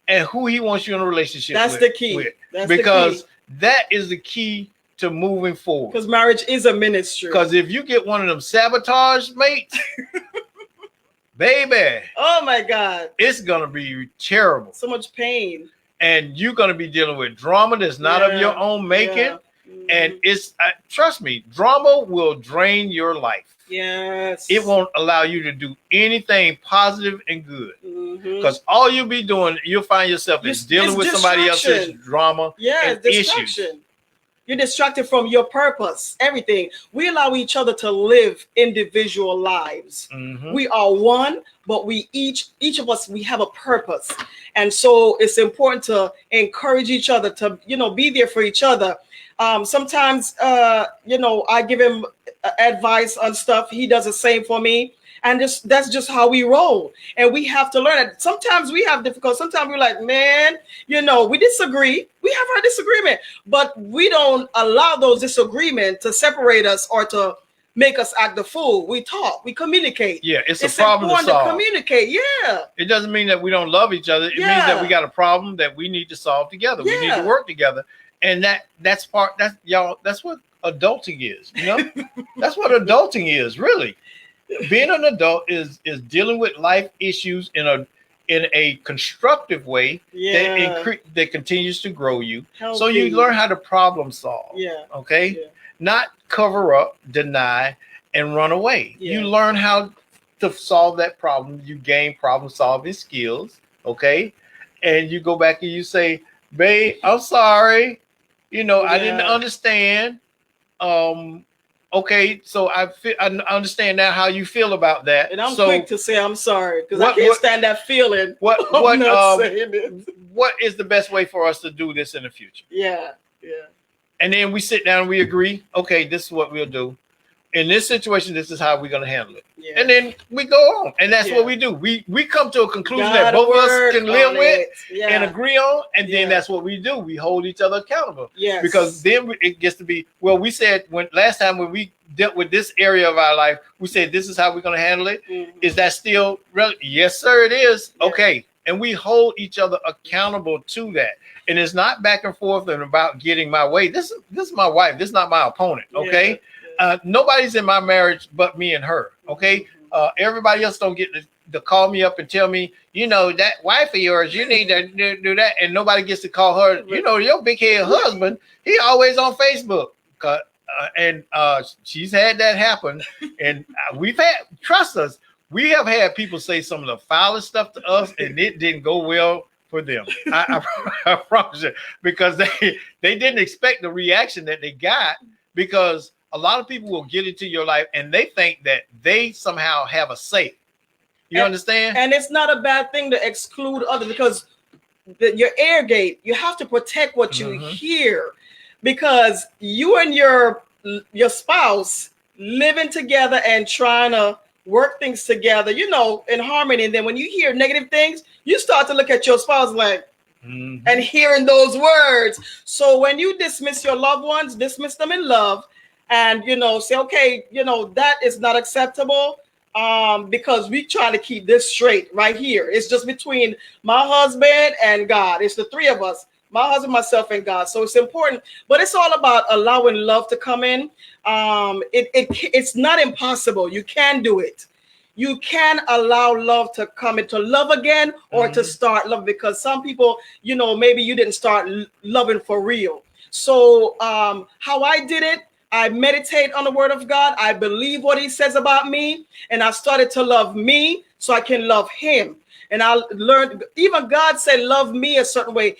and who he wants you in a relationship with. That's the key. Because that is the key to moving forward. Because marriage is a ministry. Because if you get one of them sabotage mates, baby, oh my God, it's gonna be terrible. So much pain. And you're gonna be dealing with drama that's not of your own making. Yeah. And it's trust me, drama will drain your life. Yes. It won't allow you to do anything positive and good. Because all you'll be doing, you'll find yourself is dealing with somebody else's drama. Yeah, and distraction. Issues. You're distracted from your purpose, everything. We allow each other to live individual lives. We are one, but we each of us, we have a purpose. And so it's important to encourage each other to, be there for each other. Sometimes, I give him advice on stuff. He does the same for me. And that's just how we roll. And we have to learn it. Sometimes we have difficulty. Sometimes we're like, man, we disagree. We have our disagreement, but we don't allow those disagreements to separate us or to make us act the fool. We talk, we communicate. Yeah, it's a problem to solve. Communicate. Yeah. It doesn't mean that we don't love each other. It means that we got a problem that we need to solve together. We need to work together. And that's what adulting is, That's what adulting is, really. Being an adult is dealing with life issues in a constructive way that continues to grow you. So you learn how to problem solve. Yeah. Okay. Yeah. Not cover up, deny, and run away. Yeah. You learn how to solve that problem. You gain problem solving skills. Okay. And you go back and you say, babe, I'm sorry. I didn't understand. Okay, so I understand now how you feel about that, and I'm quick to say I'm sorry because I can't stand that feeling. What is the best way for us to do this in the future? Yeah. And then we sit down and we agree. Okay, this is what we'll do. In this situation, this is how we're going to handle it. Yeah. And then we go on. And that's what we do. We come to a conclusion that both of us can live with and agree on. And then that's what we do. We hold each other accountable. Yes. Because then it gets to be, we said last time when we dealt with this area of our life, we said, this is how we're going to handle it. Is that still relevant? Yes, sir, it is. Yeah. Okay. And we hold each other accountable to that. And it's not back and forth and about getting my way. This is my wife. This is not my opponent. Okay. Yeah. Nobody's in my marriage but me and her. Okay. Everybody else don't get to call me up and tell me, that wife of yours, you need to do that. And nobody gets to call her, your big head husband, he always on Facebook. And she's had that happen. And trust us, we have had people say some of the foulest stuff to us and it didn't go well for them. I promise you, because they didn't expect the reaction that they got, because a lot of people will get into your life and they think that they somehow have a say. You understand? And it's not a bad thing to exclude others, because your air gate, you have to protect what you hear, because you and your spouse living together and trying to work things together, in harmony. And then when you hear negative things, you start to look at your spouse like, and hearing those words. So when you dismiss your loved ones, dismiss them in love. And, say, okay, that is not acceptable, because we try to keep this straight right here. It's just between my husband and God. It's the three of us, my husband, myself, and God. So it's important, but it's all about allowing love to come in. It's not impossible. You can do it. You can allow love to come into love again, or to start love, because some people, maybe you didn't start loving for real. So how I did it, I meditate on the word of God. I believe what he says about me. And I started to love me so I can love him. And I learned, even God said, love me a certain way.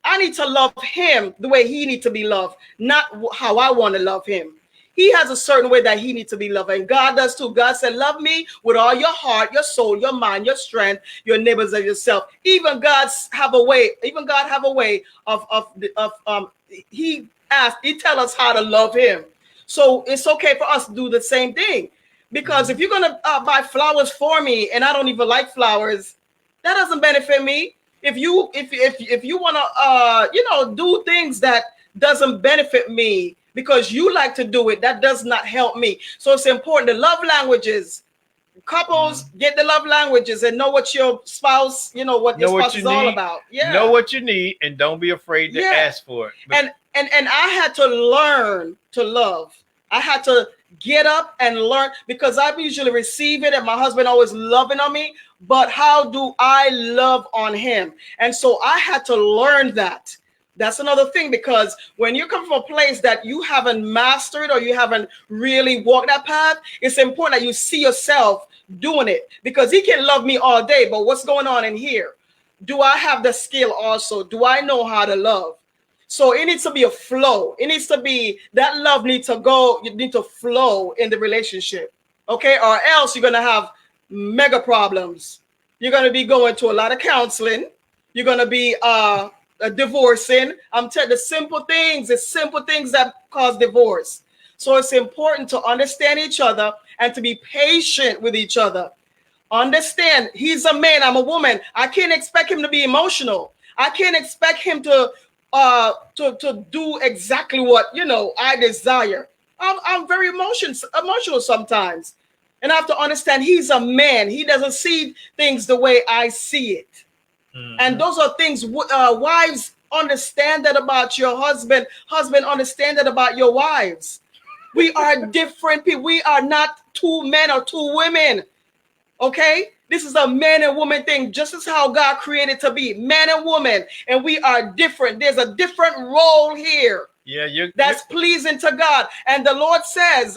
I need to love him the way he needs to be loved, not how I want to love him. He has a certain way that he needs to be loved, and God does too. God said, love me with all your heart, your soul, your mind, your strength, your neighbors as yourself. Even God have a way of he tell us how to love him. So it's okay for us to do the same thing. Because if you're gonna buy flowers for me and I don't even like flowers, that doesn't benefit me. If you want to do things that doesn't benefit me because you like to do it, that does not help me. So it's important. The love languages, couples get the love languages and know what your spouse, what your spouse is all about. Yeah, know what you need and don't be afraid to ask for it. And I had to learn to love. I had to get up and learn, because I usually receive it and my husband always loving on me, but how do I love on him? And so I had to learn that. That's another thing, because when you come from a place that you haven't mastered or you haven't really walked that path, it's important that you see yourself doing it, because he can love me all day, but what's going on in here? Do I have the skill also? Do I know how to love? So it needs to be a flow. It needs to be, that love needs to go, you need to flow in the relationship. Okay, or else you're going to have mega problems. You're going to be going to a lot of counseling. You're going to be divorcing. I'm telling you, the simple things that cause divorce. So it's important to understand each other and to be patient with each other. Understand, he's a man, I'm a woman. I can't expect him to be emotional. I can't expect him to do exactly what I desire. I'm very emotional sometimes, and I have to understand he's a man. He doesn't see things the way I see it. And those are things wives understand that about your husband. Husband understand that about your wives. We are different people. We are not two men or two women. Okay, this is a man and woman thing, just as how God created to be, man and woman, and we are different. There's a different role here. Yeah, that's pleasing to God. And the Lord says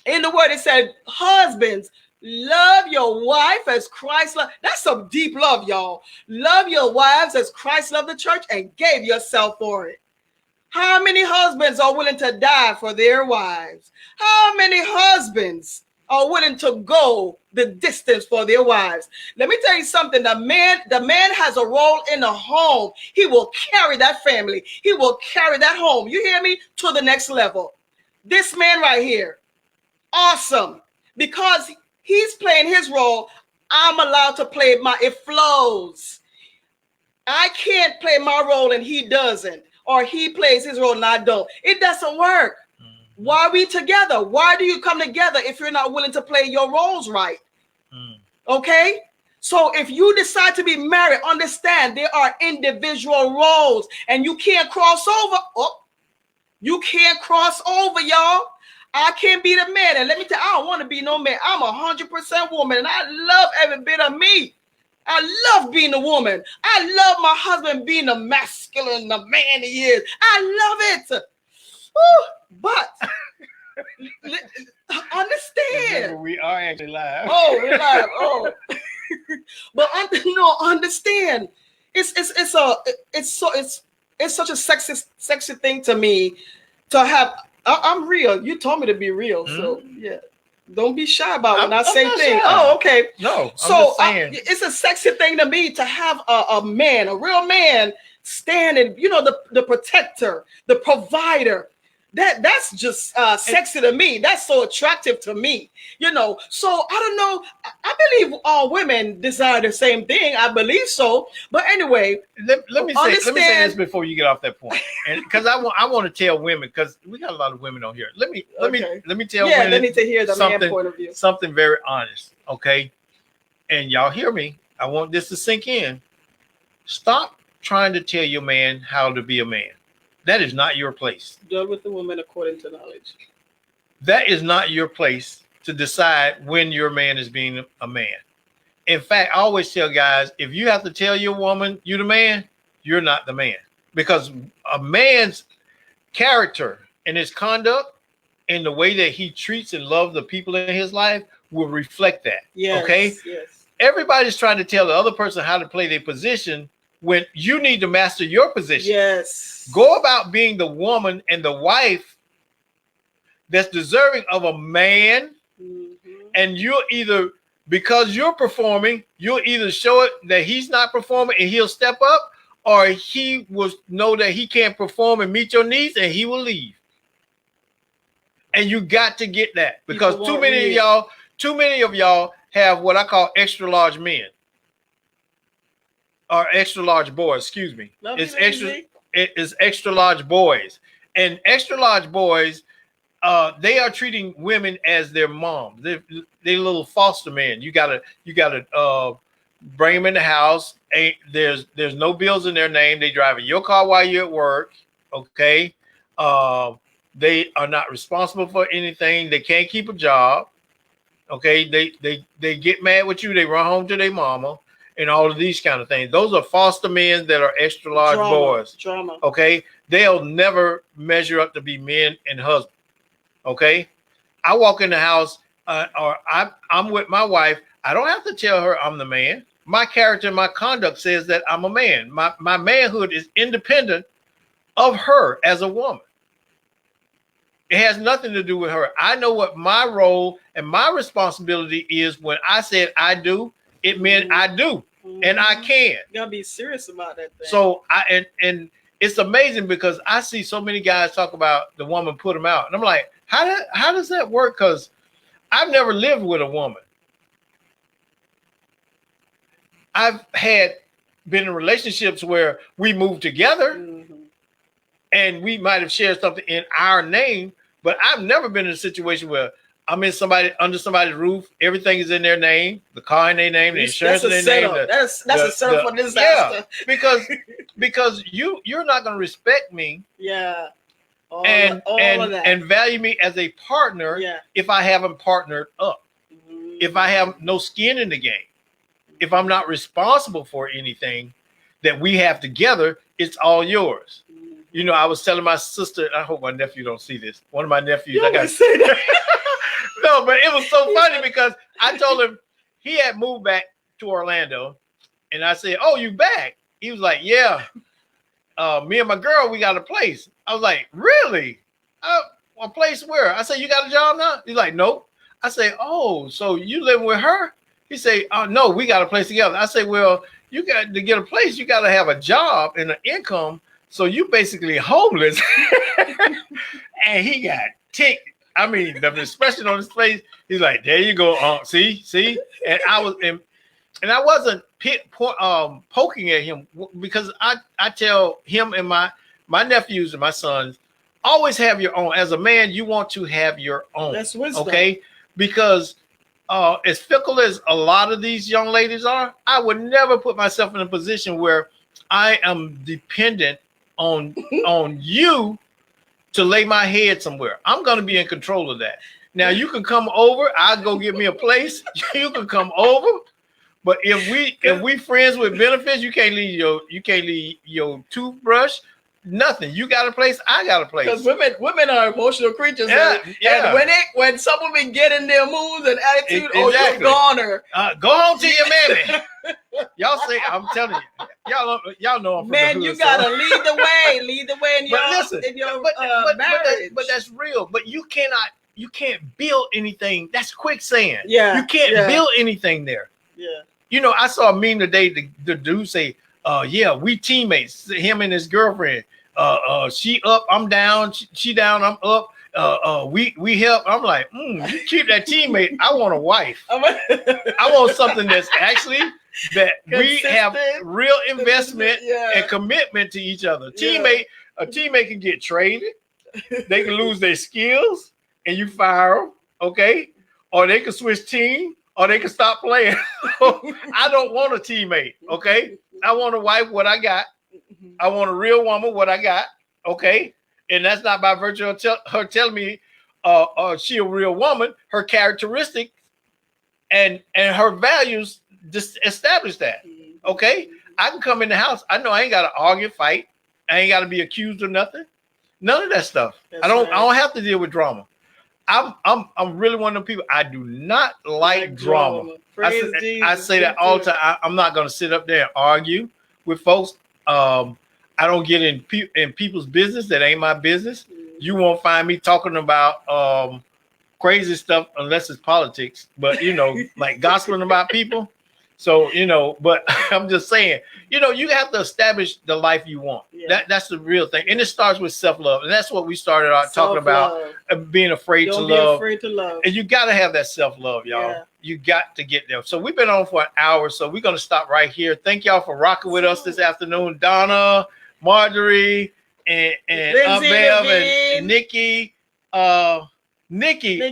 in the word, it said, husbands, love your wife as Christ loved. That's some deep love, y'all. Love your wives as Christ loved the church and gave yourself for it. How many husbands are willing to die for their wives? How many husbands are willing to go the distance for their wives? Let me tell you something. The man has a role in the home. He will carry that family. He will carry that home. You hear me? To the next level. This man right here, awesome. Because he's playing his role, I'm allowed to play it flows. I can't play my role and he doesn't. Or he plays his role and I don't. It doesn't work. Why are we together? Why do you come together if you're not willing to play your roles right? Okay? So if you decide to be married, understand there are individual roles and you can't cross over. Oh, you can't cross over, y'all. I can't be the man. And let me tell you, I don't want to be no man. I'm 100% woman and I love every bit of me. I love being a woman. I love my husband being the masculine, the man he is. I love it. But understand. We are actually live. Oh, we're live. Oh, but understand. It's such a sexy thing to me to have. I'm real. You told me to be real, so yeah. Don't be shy about when I say things. Oh, okay. No. So it's a sexy thing to me to have a man, a real man, standing. The protector, the provider. That's just sexy to me. That's so attractive to me, So I don't know. I believe all women desire the same thing. I believe so. But anyway, let me say this before you get off that point, and because I want to tell women, because we got a lot of women on here. Let me tell women. Yeah, they need to hear the man point of view. Something very honest, okay? And y'all hear me. I want this to sink in. Stop trying to tell your man how to be a man. That is not your place. Deal with the woman according to knowledge. That is not your place to decide when your man is being a man. In fact, I always tell guys, if you have to tell your woman you're the man, you're not the man. Because a man's character and his conduct and the way that he treats and loves the people in his life will reflect that. Yes, okay? Yes. Everybody's trying to tell the other person how to play their position when you need to master your position. Yes. Go about being the woman and the wife that's deserving of a man, Mm-hmm. and you're either, because you're performing, you'll either show it that he's not performing and he'll step up, or he will know that he can't perform and meet your needs and he will leave. And you got to get that, because People too want many of real. y'all, too many of y'all have what I call extra large men or extra large boys. Excuse me. Love It's you, extra. Lindsay. It is extra large boys, and extra large boys. They are treating women as their moms. They little foster men. You gotta bring them in the house. There's no bills in their name. They drive in your car while you're at work. Okay. Um, they are not responsible for anything. They can't keep a job. Okay. They get mad with you. They run home to their mama and all of these kind of things. Those are foster men that are extra large boys. Drama. Okay. They'll never measure up to be men and husbands. Okay. I walk in the house or I'm with my wife. I don't have to tell her I'm the man. My character, my conduct says that I'm a man. My manhood is independent of her as a woman. It has nothing to do with her. I know what my role and my responsibility is. When I said I do, it meant I do, and I can. You gotta be serious about that thing. So and it's amazing because I see so many guys talk about the woman put them out, and I'm like, how does that work? Because I've never lived with a woman. I've been in relationships where we moved together, and we might have shared something in our name, but I've never been in a situation where I'm in under somebody's roof. Everything is in their name, the car in their name, the insurance in their name. That's a setup for disaster. Yeah, because you're not going to respect me. Yeah. All and of that. And value me as a partner. Yeah. If I haven't partnered up, if I have no skin in the game, if I'm not responsible for anything that we have together, it's all yours. You know, I was telling my sister, I hope my nephew don't see this. One of my nephews, I got to say that. No, but it was so funny because I told him he had moved back to Orlando, and I said, "Oh, you back?" He was like, "Yeah. Me and my girl, we got a place." I was like, "Really? A place where?" I said, "You got a job now?" He's like, "Nope." I say, "Oh, so you living with her?" He say, "Oh, no, we got a place together." I say, "Well, you got to get a place. You got to have a job and an income. So you basically homeless." And he got ticked. I mean, the expression on his face, he's like, "There you go. See?" And I wasn't poking at him, because I tell him and my nephews and my sons, always have your own. As a man, you want to have your own. That's wisdom. Okay? Because as fickle as a lot of these young ladies are, I would never put myself in a position where I am dependent on you to lay my head somewhere. I'm going to be in control of that. Now you can come over. I'll go get me a place. You can come over. But if we friends with benefits, you can't leave your toothbrush. Nothing. You got a place. I got a place. Because women are emotional creatures. Yeah, and when some women get in their moods and attitude, Exactly. oh, you're goner. Go home to your mammy. Y'all say, I'm telling you, y'all know I'm from Man, the hood, you gotta lead the way. Lead the way in your marriage. But that's real. But you can't build anything. That's quicksand. Yeah, You can't build anything there. Yeah. You know, I saw a meme today. The dude say, "Yeah, we teammates." Him and his girlfriend. She up, I'm down. She down, I'm up. We help. I'm like, you keep that teammate. I want a wife. I want something that's actually that we have real investment and commitment to each other. A teammate can get traded. They can lose their skills and you fire them. Okay. Or they can switch team, or they can stop playing. I don't want a teammate. Okay. I want a wife, what I got. I want a real woman, what I got. Okay. And that's not by virtue of her telling me she a real woman. Her characteristics and her values just establish that. Okay. I can come in the house. I know I ain't got to argue, fight. I ain't got to be accused of nothing. None of that stuff. I don't have to deal with drama. I'm really one of them people. I do not like drama. I say that all the time. I'm not going to sit up there and argue with folks. I don't get in people's business. That ain't my business. You won't find me talking about crazy stuff unless it's politics, but like gospeling about people. So, but I'm just saying, you have to establish the life you want. Yeah. That's the real thing. And it starts with self-love. And that's what we started out talking about, being afraid to love. Don't be afraid to love. And you got to have that self-love, y'all. Yeah. You got to get there. So we've been on for an hour. So we're going to stop right here. Thank y'all for rocking with us this afternoon. Donna, Marjorie, and Bev and Nikki. Nikki.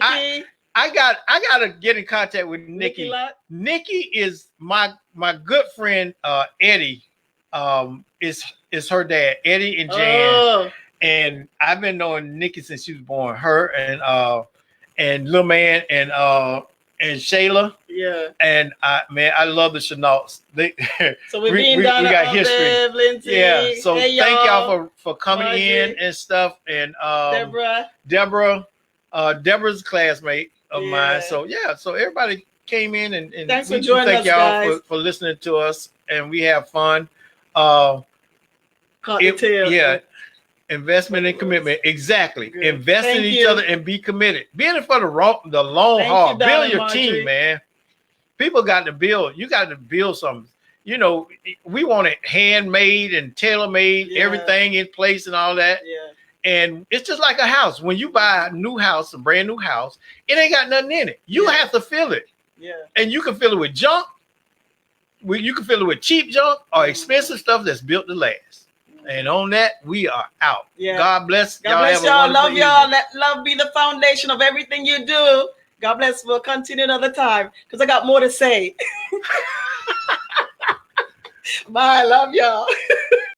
I gotta get in contact with Nikki. Nikki is my good friend Eddie. Is her dad, Eddie and Jan. Oh. And I've been knowing Nikki since she was born. Her and Lil Man and Shayla. Yeah. And I love the Chenaults. So we got history. Bev, Lindsay. Yeah. So hey, thank y'all for coming in and stuff. And Deborah. Deborah's a classmate of mine. So so everybody came in and thanks for joining us, y'all guys. for listening to us, and we have fun. Investment and commitment. Exactly. Good. Invest in each other and be committed. Be in it for the long haul. Build your team, man. People got to build. You got to build something. We want it handmade and tailor-made, everything in place and all that. Yeah. And it's just like a house. When you buy a new house, a brand new house, it ain't got nothing in it. You have to fill it. Yeah. And you can fill it with junk. You can fill it with cheap junk or expensive stuff that's built to last. And on that, we are out. Yeah. God bless. God bless y'all. Love y'all. Let love be the foundation of everything you do. God bless. We'll continue another time because I got more to say. Bye. Love y'all.